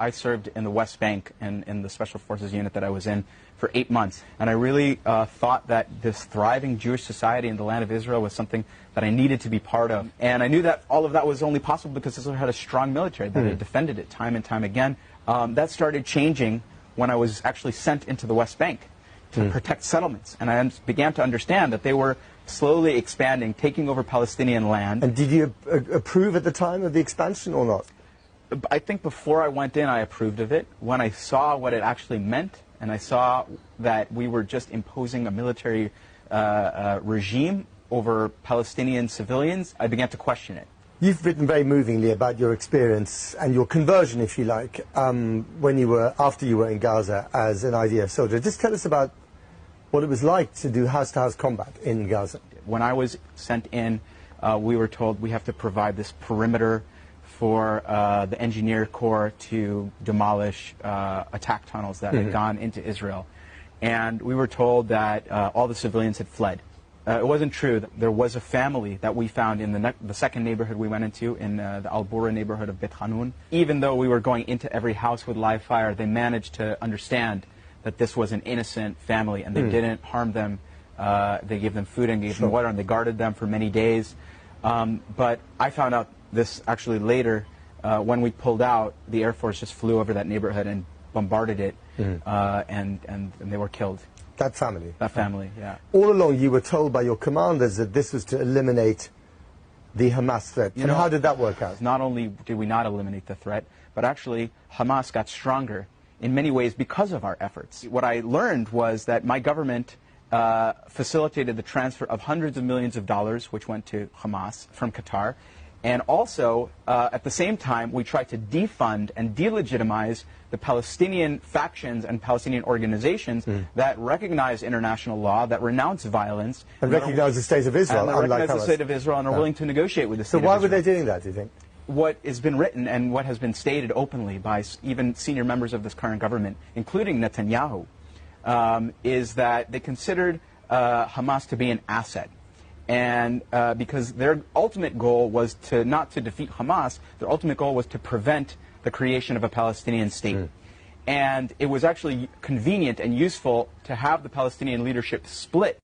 I served in the West Bank and in the Special Forces unit that I was in for 8 months. And I really thought that this thriving Jewish society in the land of Israel was something that I needed to be part of. And I knew that all of that was only possible because Israel had a strong military that had defended it time and time again. That started changing when I was actually sent into the West Bank to protect settlements. And I began to understand that they were slowly expanding, taking over Palestinian land. And did you approve at the time of the expansion or not? I think before I went in, I approved of it. When I saw what it actually meant, and I saw that we were just imposing a military regime over Palestinian civilians, I began to question it. You've written very movingly about your experience and your conversion, if you like, after you were in Gaza as an IDF soldier. Just tell us about what it was like to do house-to-house combat in Gaza. When I was sent in, we were told we have to provide this perimeter for the engineer corps to demolish attack tunnels that had gone into Israel. And we were told that all the civilians had fled. It wasn't true. There was a family that we found in the second neighborhood we went into, in the Al-Bura neighborhood of Beit Hanun. Even though we were going into every house with live fire, they managed to understand that this was an innocent family, and they didn't harm them. They gave them food and gave them water, and they guarded them for many days. But I found out this actually later. When we pulled out, the Air Force just flew over that neighborhood and bombarded it, and they were killed. That family? That family, yeah. All along you were told by your commanders that this was to eliminate the Hamas threat. And how did that work out? Not only did we not eliminate the threat, but actually Hamas got stronger in many ways because of our efforts. What I learned was that my government facilitated the transfer of hundreds of millions of dollars, which went to Hamas from Qatar. And also, at the same time, we tried to defund and delegitimize the Palestinian factions and Palestinian organizations that recognize international law, that renounce violence. And recognize the State of Israel, and recognize the State of Israel and are willing to negotiate with the State of Israel. So why were they doing that, do you think? What has been written and what has been stated openly by even senior members of this current government, including Netanyahu, is that they considered Hamas to be an asset. And because their ultimate goal was not to defeat Hamas, their ultimate goal was to prevent the creation of a Palestinian state. And it was actually convenient and useful to have the Palestinian leadership split